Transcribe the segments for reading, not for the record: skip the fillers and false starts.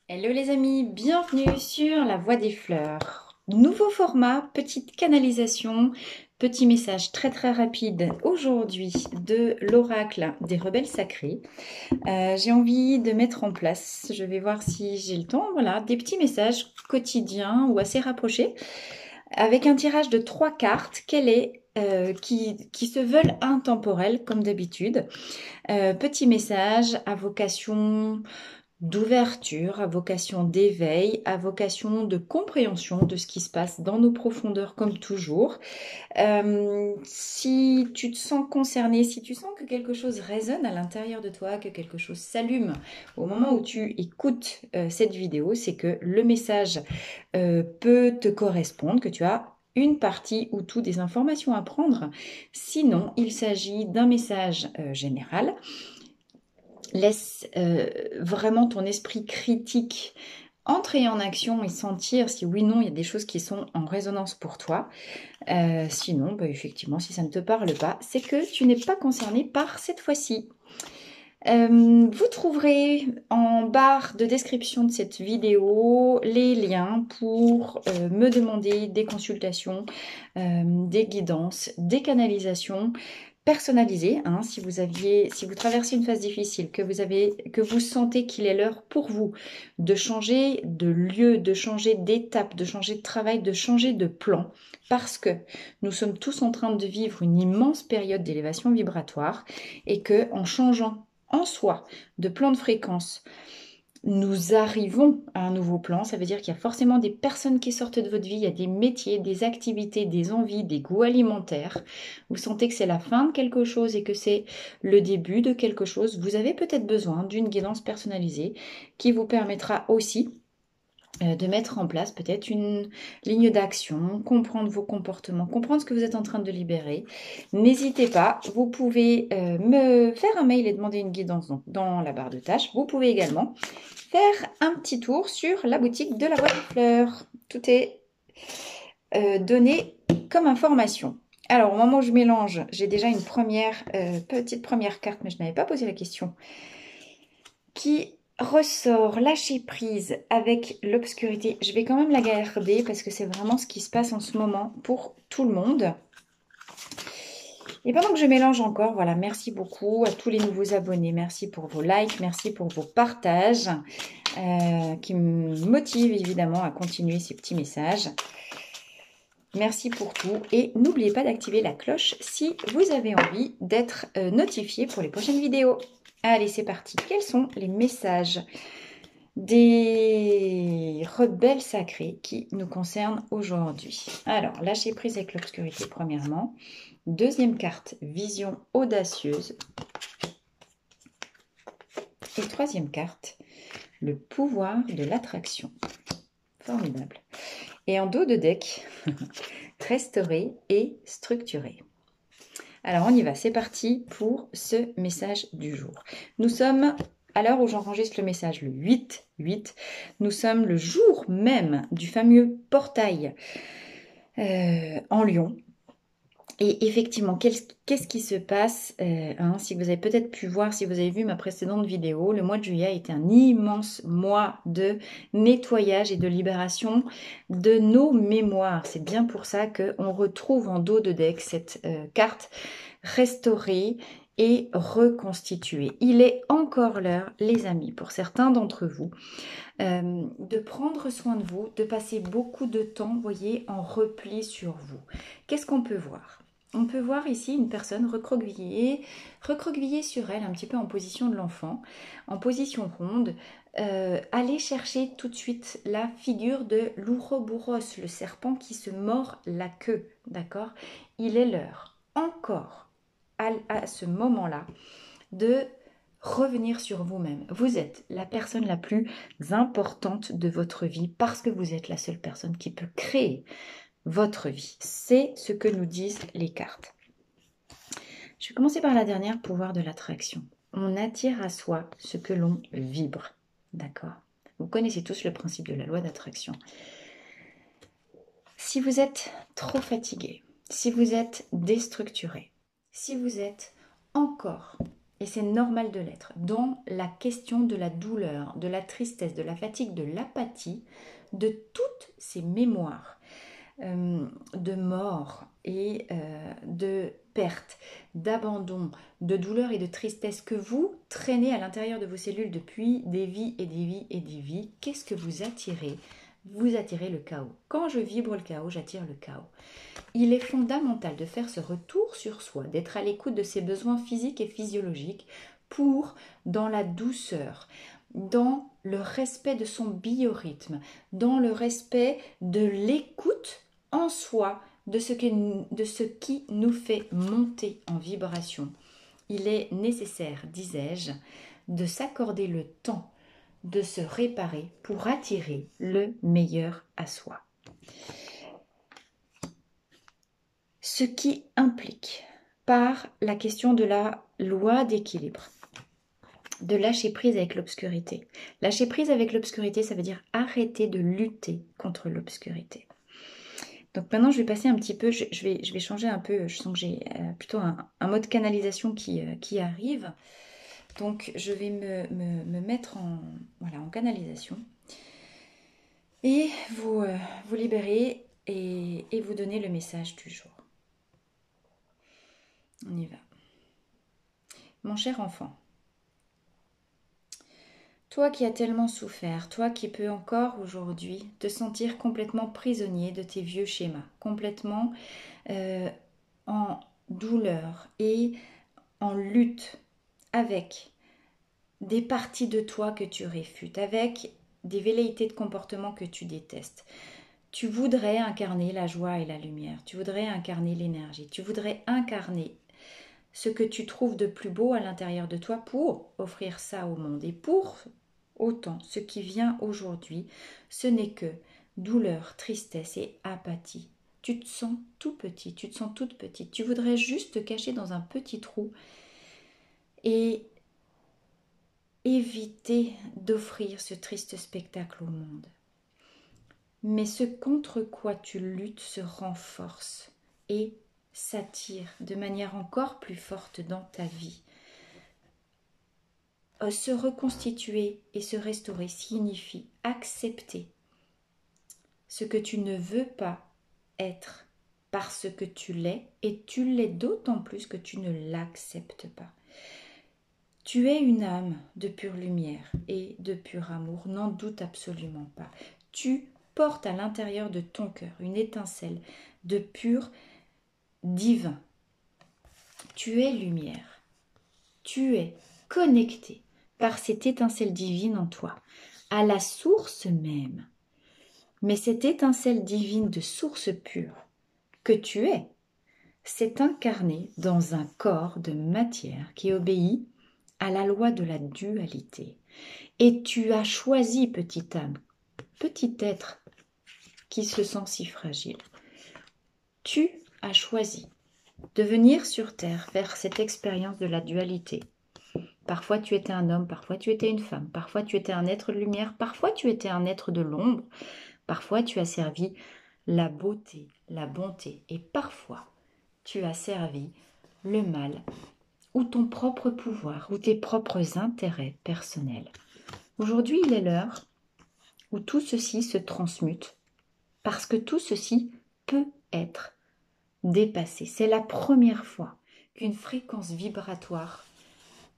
Hello les amis, bienvenue sur La Voix des Fleurs. Nouveau format, petite canalisation, petit message très rapide aujourd'hui de l'oracle des rebelles sacrés. J'ai envie de mettre en place, je vais voir si j'ai le temps, voilà, des petits messages quotidiens ou assez rapprochés avec un tirage de 3 cartes qui se veulent intemporelles comme d'habitude. Petit message à vocation d'ouverture, à vocation d'éveil, à vocation de compréhension de ce qui se passe dans nos profondeurs comme toujours. Si tu te sens concerné, si tu sens que quelque chose résonne à l'intérieur de toi, que quelque chose s'allume au moment où tu écoutes cette vidéo, c'est que le message peut te correspondre, que tu as une partie ou tout des informations à prendre. Sinon, il s'agit d'un message général. Laisse vraiment ton esprit critique entrer en action et sentir si oui ou non il y a des choses qui sont en résonance pour toi. Sinon, bah, effectivement, si ça ne te parle pas, c'est que tu n'es pas concerné par cette fois-ci. Vous trouverez en barre de description de cette vidéo les liens pour me demander des consultations, des guidances, des canalisations personnalisées. Hein, si vous traversez une phase difficile, que vous sentez qu'il est l'heure pour vous de changer de lieu, de changer d'étape, de changer de travail, de changer de plan, parce que nous sommes tous en train de vivre une immense période d'élévation vibratoire et que en changeant en soi de plan de fréquence, nous arrivons à un nouveau plan. Ça veut dire qu'il y a forcément des personnes qui sortent de votre vie, il y a des métiers, des activités, des envies, des goûts alimentaires. Vous sentez que c'est la fin de quelque chose et que c'est le début de quelque chose. Vous avez peut-être besoin d'une guidance personnalisée qui vous permettra aussi de mettre en place peut-être une ligne d'action, comprendre vos comportements, comprendre ce que vous êtes en train de libérer. N'hésitez pas, vous pouvez me faire un mail et demander une guidance dans la barre de tâches. Vous pouvez également faire un petit tour sur la boutique de la Voix des Fleurs. Tout est donné comme information. Alors, au moment où je mélange, j'ai déjà une petite première carte, mais je n'avais pas posé la question, qui ressort lâcher prise avec l'obscurité. Je vais quand même la garder parce que c'est vraiment ce qui se passe en ce moment pour tout le monde. Et pendant que je mélange encore, voilà, merci beaucoup à tous les nouveaux abonnés. Merci pour vos likes, merci pour vos partages qui me motivent évidemment à continuer ces petits messages. Merci pour tout et n'oubliez pas d'activer la cloche si vous avez envie d'être notifié pour les prochaines vidéos. Allez, c'est parti. Quels sont les messages des rebelles sacrés qui nous concernent aujourd'hui? Alors, lâcher prise avec l'obscurité premièrement. Deuxième carte, vision audacieuse. Et troisième carte, le pouvoir de l'attraction. Formidable. Et en dos de deck, restaurer et structurer. Alors on y va, c'est parti pour ce message du jour. Nous sommes, à l'heure où j'enregistre le message, le 8, nous sommes le jour même du fameux portail en Lion. Et effectivement, qu'est-ce qui se passe si vous avez peut-être pu voir, si vous avez vu ma précédente vidéo, le mois de juillet a été un immense mois de nettoyage et de libération de nos mémoires. C'est bien pour ça qu'on retrouve en dos de deck cette carte restaurée et reconstituée. Il est encore l'heure, les amis, pour certains d'entre vous, de prendre soin de vous, de passer beaucoup de temps, vous voyez, en repli sur vous. Qu'est-ce qu'on peut voir? On peut voir ici une personne recroquevillée sur elle, un petit peu en position de l'enfant, en position ronde. Aller chercher tout de suite la figure de l'Ouroboros, le serpent qui se mord la queue, d'accord? Il est l'heure, encore, à ce moment-là, de revenir sur vous-même. Vous êtes la personne la plus importante de votre vie parce que vous êtes la seule personne qui peut créer votre vie. C'est ce que nous disent les cartes. Je vais commencer par la dernière, pouvoir de l'attraction. On attire à soi ce que l'on vibre. D'accord? Vous connaissez tous le principe de la loi d'attraction. Si vous êtes trop fatigué, si vous êtes déstructuré, si vous êtes encore et c'est normal de l'être, dans la question de la douleur, de la tristesse, de la fatigue, de l'apathie, de toutes ces mémoires de mort et de perte, d'abandon, de douleur et de tristesse que vous traînez à l'intérieur de vos cellules depuis des vies et des vies et des vies. Qu'est-ce que vous attirez? Vous attirez le chaos. Quand je vibre le chaos, j'attire le chaos. Il est fondamental de faire ce retour sur soi, d'être à l'écoute de ses besoins physiques et physiologiques pour, dans la douceur, dans le respect de son biorhythme, dans le respect de l'écoute en soi de ce qui nous fait monter en vibration. Il est nécessaire, disais-je, de s'accorder le temps de se réparer pour attirer le meilleur à soi. Ce qui implique, par la question de la loi d'équilibre, de lâcher prise avec l'obscurité. Lâcher prise avec l'obscurité, ça veut dire arrêter de lutter contre l'obscurité. Donc maintenant, je vais passer un petit peu, je vais changer un peu, je sens que j'ai plutôt un mode canalisation qui arrive. Donc je vais me mettre en canalisation et vous libérer et vous donner le message du jour. On y va. Mon cher enfant, toi qui as tellement souffert, toi qui peux encore aujourd'hui te sentir complètement prisonnier de tes vieux schémas, complètement en douleur et en lutte avec des parties de toi que tu réfutes, avec des velléités de comportement que tu détestes. Tu voudrais incarner la joie et la lumière, tu voudrais incarner l'énergie, tu voudrais incarner ce que tu trouves de plus beau à l'intérieur de toi pour offrir ça au monde. Et pour autant, ce qui vient aujourd'hui, ce n'est que douleur, tristesse et apathie. Tu te sens tout petit, tu te sens toute petite. Tu voudrais juste te cacher dans un petit trou et éviter d'offrir ce triste spectacle au monde. Mais ce contre quoi tu luttes se renforce et s'attire de manière encore plus forte dans ta vie. Se reconstituer et se restaurer signifie accepter ce que tu ne veux pas être parce que tu l'es, et tu l'es d'autant plus que tu ne l'acceptes pas. Tu es une âme de pure lumière et de pur amour, n'en doute absolument pas. Tu portes à l'intérieur de ton cœur une étincelle de pur divin. Tu es lumière. Tu es connecté par cette étincelle divine en toi, à la source même. Mais cette étincelle divine de source pure que tu es, s'est incarnée dans un corps de matière qui obéit à la loi de la dualité. Et tu as choisi, petite âme, petit être qui se sent si fragile, tu as choisi de venir sur Terre faire cette expérience de la dualité. Parfois tu étais un homme, parfois tu étais une femme, parfois tu étais un être de lumière, parfois tu étais un être de l'ombre, parfois tu as servi la beauté, la bonté, et parfois tu as servi le mal ou ton propre pouvoir ou tes propres intérêts personnels. Aujourd'hui, il est l'heure où tout ceci se transmute parce que tout ceci peut être dépassé. C'est la première fois qu'une fréquence vibratoire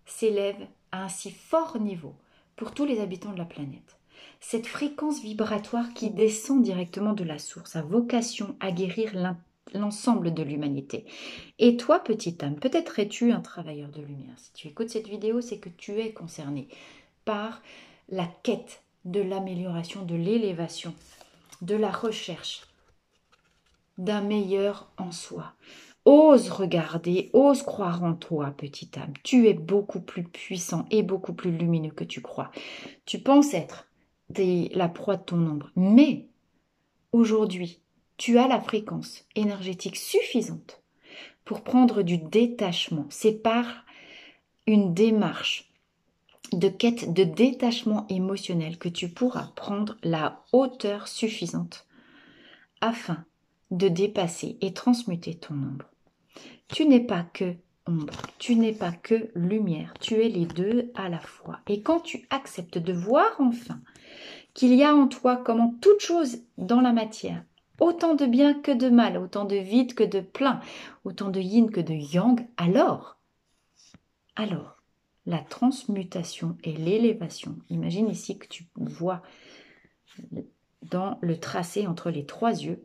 s'élève à un si fort niveau pour tous les habitants de la planète. Cette fréquence vibratoire qui descend directement de la source a vocation à guérir l'ensemble de l'humanité. Et toi, petite âme, peut-être es-tu un travailleur de lumière. Si tu écoutes cette vidéo, c'est que tu es concerné par la quête de l'amélioration, de l'élévation, de la recherche d'un meilleur en soi. Ose regarder, ose croire en toi, petite âme. Tu es beaucoup plus puissant et beaucoup plus lumineux que tu crois. Tu penses être la proie de ton ombre, mais aujourd'hui, tu as la fréquence énergétique suffisante pour prendre du détachement. C'est par une démarche de quête de détachement émotionnel que tu pourras prendre la hauteur suffisante afin de dépasser et transmuter ton ombre. Tu n'es pas que ombre. Tu n'es pas que lumière, tu es les deux à la fois. Et quand tu acceptes de voir enfin qu'il y a en toi, comme en toute chose dans la matière, autant de bien que de mal, autant de vide que de plein, autant de yin que de yang, alors, la transmutation et l'élévation. Imagine ici que tu vois dans le tracé entre les trois yeux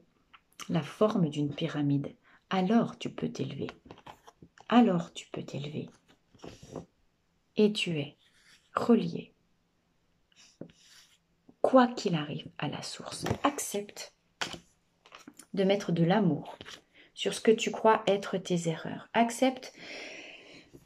la forme d'une pyramide. Alors tu peux t'élever. Alors tu peux t'élever. Et tu es relié, quoi qu'il arrive, à la source. Accepte de mettre de l'amour sur ce que tu crois être tes erreurs. Accepte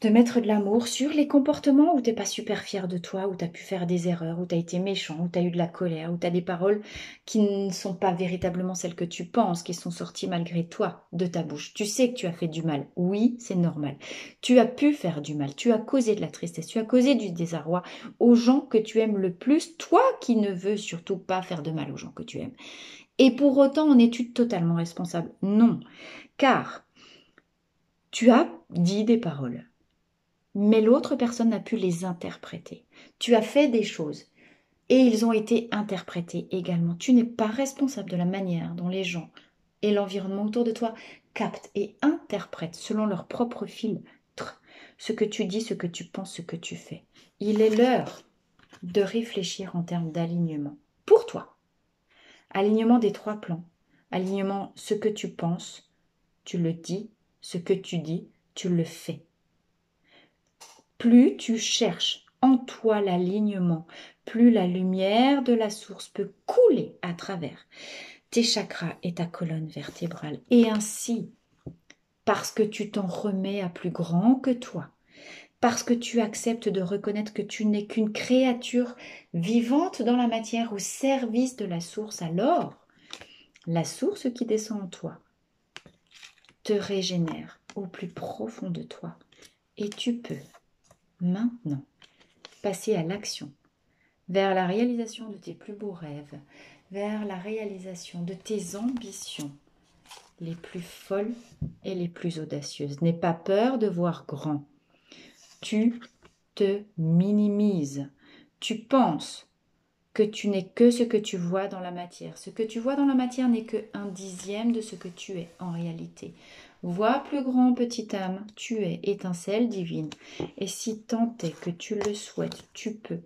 de mettre de l'amour sur les comportements où tu n'es pas super fier de toi, où tu as pu faire des erreurs, où tu as été méchant, où tu as eu de la colère, où tu as des paroles qui ne sont pas véritablement celles que tu penses, qui sont sorties malgré toi de ta bouche. Tu sais que tu as fait du mal. Oui, c'est normal. Tu as pu faire du mal. Tu as causé de la tristesse. Tu as causé du désarroi aux gens que tu aimes le plus. Toi qui ne veux surtout pas faire de mal aux gens que tu aimes. Et pour autant, en es-tu totalement responsable? Non. Car tu as dit des paroles, mais l'autre personne n'a pu les interpréter. Tu as fait des choses et ils ont été interprétés également. Tu n'es pas responsable de la manière dont les gens et l'environnement autour de toi captent et interprètent selon leur propre filtre ce que tu dis, ce que tu penses, ce que tu fais. Il est l'heure de réfléchir en termes d'alignement pour toi. Alignement des trois plans. Alignement, ce que tu penses, tu le dis, ce que tu dis, tu le fais. Plus tu cherches en toi l'alignement, plus la lumière de la source peut couler à travers tes chakras et ta colonne vertébrale. Et ainsi, parce que tu t'en remets à plus grand que toi, parce que tu acceptes de reconnaître que tu n'es qu'une créature vivante dans la matière au service de la source, alors la source qui descend en toi te régénère au plus profond de toi. Et tu peux maintenant passer à l'action, vers la réalisation de tes plus beaux rêves, vers la réalisation de tes ambitions les plus folles et les plus audacieuses. N'aie pas peur de voir grand. Tu te minimises. Tu penses que tu n'es que ce que tu vois dans la matière. Ce que tu vois dans la matière n'est que 1/10 de ce que tu es en réalité. Vois plus grand, petite âme, tu es étincelle divine. Et si tant est que tu le souhaites, tu peux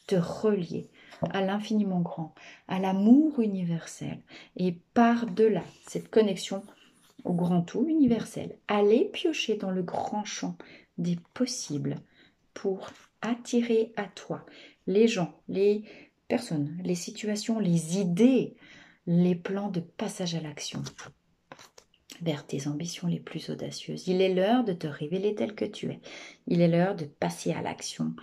te relier à l'infiniment grand, à l'amour universel. Et par-delà cette connexion au grand tout universel, aller piocher dans le grand champ des possibles pour attirer à toi les gens, les personnes, les situations, les idées, les plans de passage à l'action vers tes ambitions les plus audacieuses. Il est l'heure de te révéler tel que tu es. Il est l'heure de passer à l'action,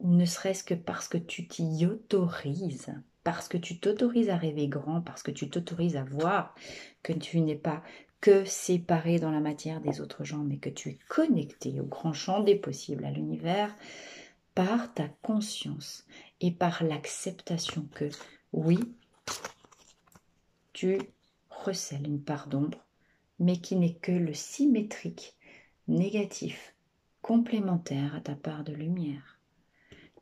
ne serait-ce que parce que tu t'y autorises, parce que tu t'autorises à rêver grand, parce que tu t'autorises à voir que tu n'es pas que séparé dans la matière des autres gens, mais que tu es connecté au grand champ des possibles, à l'univers, par ta conscience et par l'acceptation que, oui, tu recèles une part d'ombre, mais qui n'est que le symétrique, négatif, complémentaire à ta part de lumière.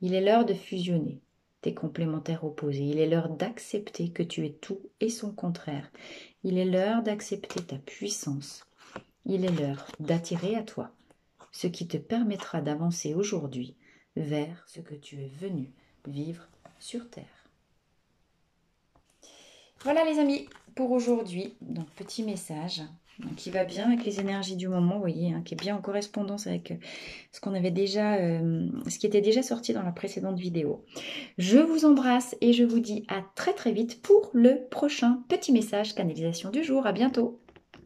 Il est l'heure de fusionner tes complémentaires opposés. Il est l'heure d'accepter que tu es tout et son contraire. Il est l'heure d'accepter ta puissance. Il est l'heure d'attirer à toi ce qui te permettra d'avancer aujourd'hui vers ce que tu es venu vivre sur Terre. Voilà les amis, pour aujourd'hui, donc petit message qui va bien avec les énergies du moment, vous voyez, qui est bien en correspondance avec ce qu'on avait déjà, ce qui était déjà sorti dans la précédente vidéo. Je vous embrasse et je vous dis à très très vite pour le prochain petit message canalisation du jour. À bientôt.